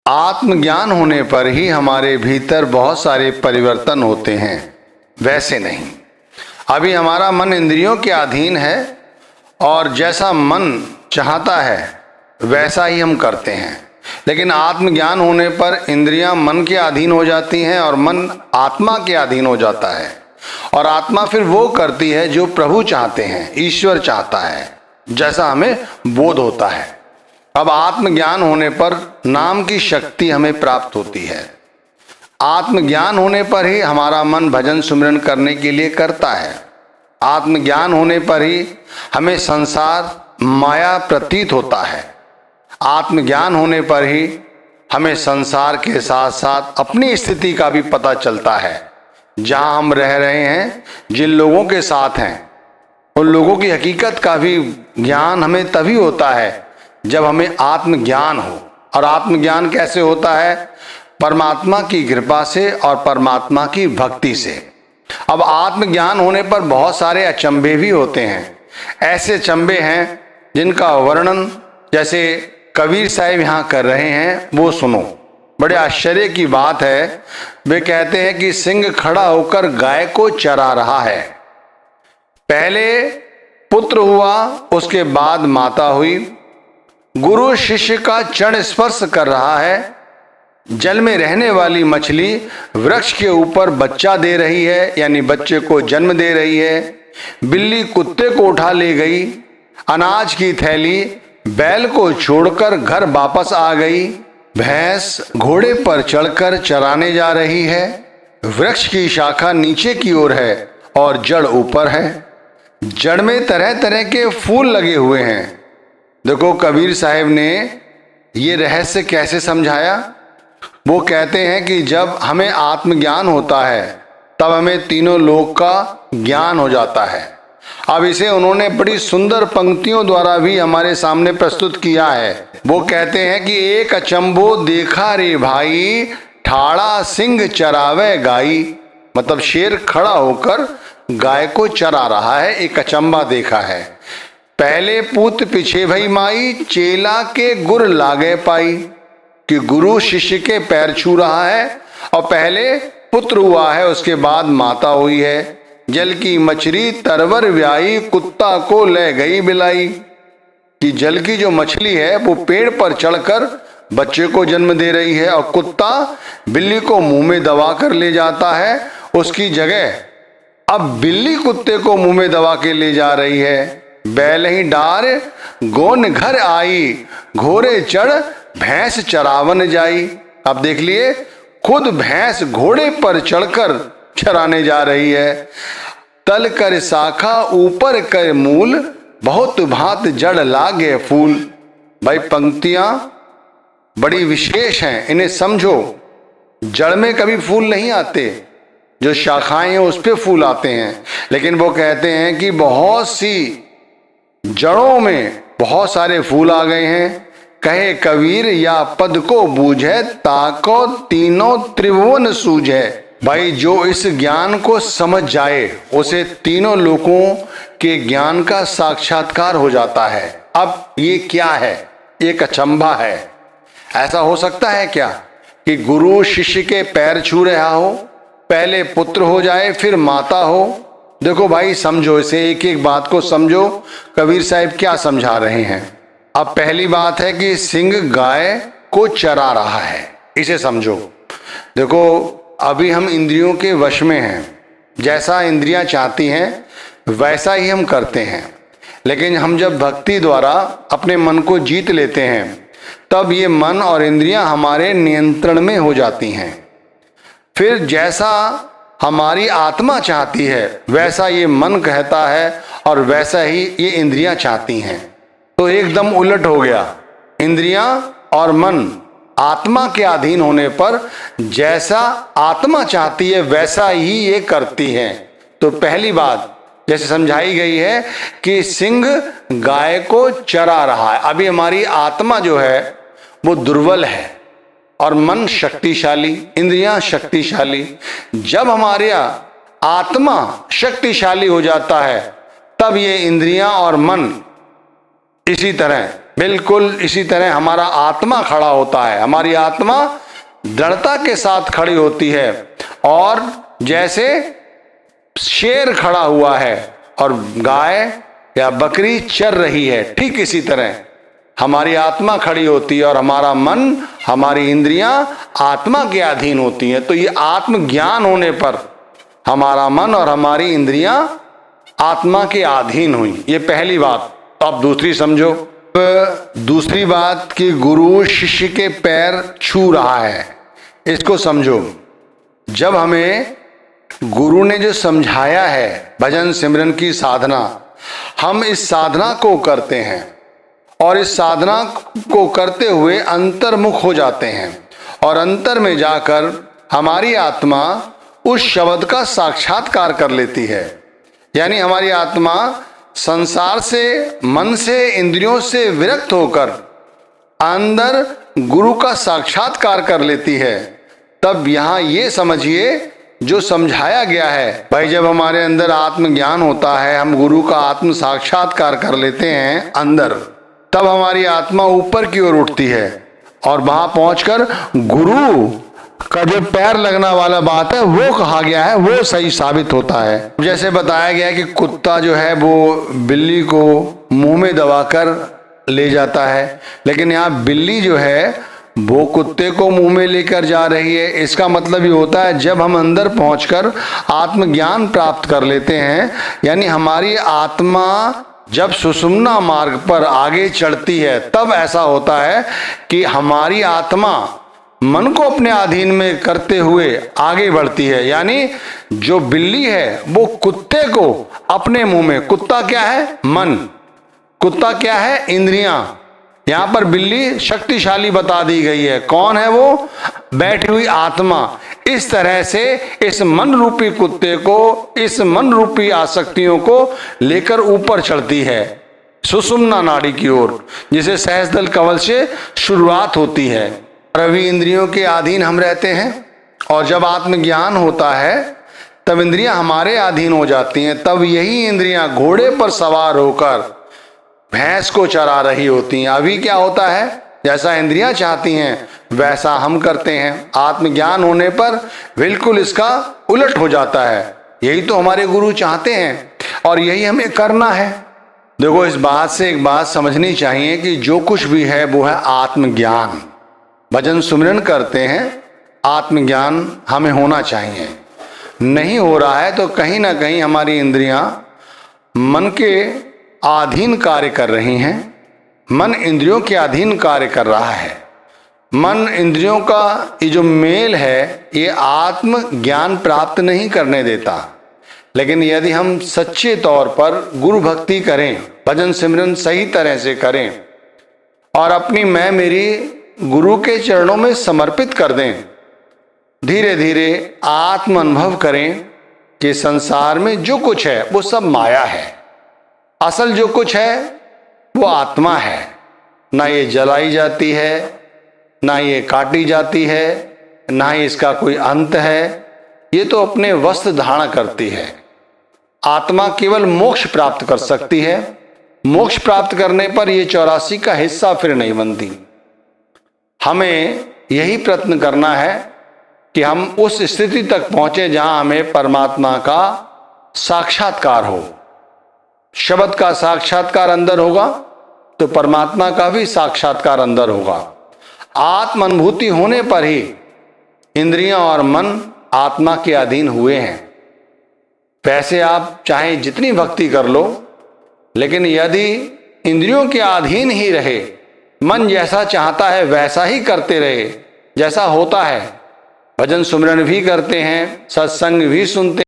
आत्मज्ञान होने पर ही हमारे भीतर बहुत सारे परिवर्तन होते हैं, वैसे नहीं। अभी हमारा मन इंद्रियों के अधीन है और जैसा मन चाहता है वैसा ही हम करते हैं। लेकिन आत्मज्ञान होने पर इंद्रियां मन के अधीन हो जाती हैं और मन आत्मा के अधीन हो जाता है, और आत्मा फिर वो करती है जो प्रभु चाहते हैं, ईश्वर चाहता है, जैसा हमें बोध होता है। अब आत्मज्ञान होने पर नाम की शक्ति हमें प्राप्त होती है। आत्मज्ञान होने पर ही हमारा मन भजन सुमिरन करने के लिए करता है। आत्मज्ञान होने पर ही हमें संसार माया प्रतीत होता है। आत्मज्ञान होने पर ही हमें संसार के साथ साथ अपनी स्थिति का भी पता चलता है। जहाँ हम रह रहे हैं, जिन लोगों के साथ हैं, उन लोगों की हकीकत का भी ज्ञान हमें तभी होता है जब हमें आत्मज्ञान हो। और आत्मज्ञान कैसे होता है? परमात्मा की कृपा से और परमात्मा की भक्ति से। अब आत्मज्ञान होने पर बहुत सारे अचंभे भी होते हैं। ऐसे अचंभे हैं जिनका वर्णन जैसे कबीर साहब यहाँ कर रहे हैं, वो सुनो। बड़े आश्चर्य की बात है। वे कहते हैं कि सिंह खड़ा होकर गाय को चरा रहा है। पहले पुत्र हुआ, उसके बाद माता हुई। गुरु शिष्य का चरण स्पर्श कर रहा है। जल में रहने वाली मछली वृक्ष के ऊपर बच्चा दे रही है, यानी बच्चे को जन्म दे रही है। बिल्ली कुत्ते को उठा ले गई। अनाज की थैली बैल को छोड़कर घर वापस आ गई। भैंस घोड़े पर चढ़कर चराने जा रही है। वृक्ष की शाखा नीचे की ओर है और जड़ ऊपर है। जड़ में तरह तरह के फूल लगे हुए हैं। देखो कबीर साहब ने ये रहस्य कैसे समझाया। वो कहते हैं कि जब हमें आत्मज्ञान होता है तब हमें तीनों लोक का ज्ञान हो जाता है। अब इसे उन्होंने बड़ी सुंदर पंक्तियों द्वारा भी हमारे सामने प्रस्तुत किया है। वो कहते हैं कि एक अचंभो देखा रे भाई, ठाड़ा सिंह चरावे गाई। मतलब शेर खड़ा होकर गाय को चरा रहा है, एक अचंभा देखा है। पहले पूत पीछे भई माई, चेला के गुर लागे पाई। कि गुरु शिष्य के पैर छू रहा है और पहले पुत्र हुआ है, उसके बाद माता हुई है। जल की मछली तरवर व्याई, कुत्ता को ले गई बिलाई। कि जल की जो मछली है वो पेड़ पर चढ़कर बच्चे को जन्म दे रही है और कुत्ता बिल्ली को मुंह में दबा कर ले जाता है। उसकी जगह अब बिल्ली कुत्ते को मुंह में दबा के ले जा रही है। बैल ही डार गोन घर आई, घोड़े चढ़ भैंस चरावन जाई। अब देख लिए, खुद भैंस घोड़े पर चढ़कर चराने जा रही है। तल कर शाखा ऊपर कर मूल, बहुत भांत जड़ लागे फूल। भाई पंक्तियां बड़ी विशेष हैं, इन्हें समझो। जड़ में कभी फूल नहीं आते, जो शाखाएं हैं उस पे फूल आते हैं। लेकिन वो कहते हैं कि बहुत सी जड़ों में बहुत सारे फूल आ गए हैं। कहे कबीर या पद को बूझे, ताको तीनों त्रिभुवन सूझे। भाई जो इस ज्ञान को समझ जाए उसे तीनों लोकों के ज्ञान का साक्षात्कार हो जाता है। अब ये क्या है? एक अचंभा है। ऐसा हो सकता है क्या कि गुरु शिष्य के पैर छू रहा हो, पहले पुत्र हो जाए फिर माता हो? देखो भाई समझो इसे, एक एक बात को समझो कबीर साहब क्या समझा रहे हैं। अब पहली बात है कि सिंह गाय को चरा रहा है, इसे समझो। देखो अभी हम इंद्रियों के वश में हैं, जैसा इंद्रियां चाहती हैं वैसा ही हम करते हैं। लेकिन हम जब भक्ति द्वारा अपने मन को जीत लेते हैं तब ये मन और इंद्रियां हमारे नियंत्रण में हो जाती हैं। फिर जैसा हमारी आत्मा चाहती है वैसा ये मन कहता है और वैसा ही ये इंद्रियां चाहती हैं। तो एकदम उलट हो गया। इंद्रियां और मन आत्मा के अधीन होने पर जैसा आत्मा चाहती है वैसा ही ये करती हैं। तो पहली बात जैसे समझाई गई है कि सिंह गाय को चरा रहा है। अभी हमारी आत्मा जो है वो दुर्बल है और मन शक्तिशाली, इंद्रियां शक्तिशाली। जब हमारे आत्मा शक्तिशाली हो जाता है तब ये इंद्रियां और मन इसी तरह बिल्कुल इसी तरह हमारा आत्मा खड़ा होता है। हमारी आत्मा दृढ़ता के साथ खड़ी होती है, और जैसे शेर खड़ा हुआ है और गाय या बकरी चर रही है, ठीक इसी तरह हमारी आत्मा खड़ी होती है और हमारा मन, हमारी इंद्रियां आत्मा के अधीन होती हैं। तो ये आत्मज्ञान होने पर हमारा मन और हमारी इंद्रियां आत्मा के अधीन हुई। ये पहली बात। तो अब दूसरी समझो। दूसरी बात कि गुरु शिष्य के पैर छू रहा है, इसको समझो। जब हमें गुरु ने जो समझाया है भजन सिमरन की साधना, हम इस साधना को करते हैं और इस साधना को करते हुए अंतर्मुख हो जाते हैं, और अंतर में जाकर हमारी आत्मा उस शब्द का साक्षात्कार कर लेती है। यानी हमारी आत्मा संसार से, मन से, इंद्रियों से विरक्त होकर अंदर गुरु का साक्षात्कार कर लेती है। तब यहाँ ये समझिए जो समझाया गया है, भाई जब हमारे अंदर आत्मज्ञान होता है, हम गुरु का आत्म साक्षात्कार कर लेते हैं अंदर, तब हमारी आत्मा ऊपर की ओर उठती है और वहां पहुंचकर गुरु का जो पैर लगना वाला बात है वो कहा गया है, वो सही साबित होता है। जैसे बताया गया है कि कुत्ता जो है वो बिल्ली को मुंह में दबाकर ले जाता है, लेकिन यहाँ बिल्ली जो है वो कुत्ते को मुंह में लेकर जा रही है। इसका मतलब ये होता है जब हम अंदर पहुंचकर आत्मज्ञान प्राप्त कर लेते हैं, यानी हमारी आत्मा जब सुषुम्ना मार्ग पर आगे चढ़ती है, तब ऐसा होता है कि हमारी आत्मा मन को अपने अधीन में करते हुए आगे बढ़ती है। यानी जो बिल्ली है वो कुत्ते को अपने मुंह में, कुत्ता क्या है? मन। कुत्ता क्या है? इंद्रियां। यहां पर बिल्ली शक्तिशाली बता दी गई है। कौन है वो? बैठी हुई आत्मा। इस तरह से इस मन रूपी कुत्ते को, इस मन रूपी आसक्तियों को लेकर ऊपर चढ़ती है सुषुम्ना नाड़ी की ओर, जिसे सहस्त्रदल कवल से शुरुआत होती है। रवि इंद्रियों के अधीन हम रहते हैं, और जब आत्मज्ञान होता है तब इंद्रियां हमारे अधीन हो जाती हैं। तब यही इंद्रियां घोड़े पर सवार होकर भैंस को चरा रही होती हैं। अभी क्या होता है, जैसा इंद्रियां चाहती हैं वैसा हम करते हैं। आत्मज्ञान होने पर बिल्कुल इसका उलट हो जाता है। यही तो हमारे गुरु चाहते हैं और यही हमें करना है। देखो, इस बात से एक बात समझनी चाहिए कि जो कुछ भी है वो है आत्मज्ञान। भजन सुमिरन करते हैं, आत्मज्ञान हमें होना चाहिए। नहीं हो रहा है तो कहीं ना कहीं हमारी इंद्रियां मन के अधीन कार्य कर रही हैं। मन इंद्रियों के अधीन कार्य कर रहा है। मन इंद्रियों का ये जो मेल है ये आत्म ज्ञान प्राप्त नहीं करने देता। लेकिन यदि हम सच्चे तौर पर गुरु भक्ति करें, भजन सिमरन सही तरह से करें और अपनी मैं मेरी गुरु के चरणों में समर्पित कर दें, धीरे धीरे आत्म अनुभव करें कि संसार में जो कुछ है वो सब माया है। असल जो कुछ है वो आत्मा है। ना ये जलाई जाती है, ना ये काटी जाती है, ना ही इसका कोई अंत है। ये तो अपने वस्त्र धारण करती है। आत्मा केवल मोक्ष प्राप्त कर सकती है। मोक्ष प्राप्त करने पर ये 84 का हिस्सा फिर नहीं बनती। हमें यही प्रयत्न करना है कि हम उस स्थिति तक पहुंचे जहां हमें परमात्मा का साक्षात्कार हो। शब्द का साक्षात्कार अंदर होगा तो परमात्मा का भी साक्षात्कार अंदर होगा। आत्म अनुभूति होने पर ही इंद्रियां और मन आत्मा के अधीन हुए हैं। वैसे आप चाहे जितनी भक्ति कर लो, लेकिन यदि इंद्रियों के अधीन ही रहे, मन जैसा चाहता है वैसा ही करते रहे, जैसा होता है, भजन सुमिरन भी करते हैं, सत्संग भी सुनते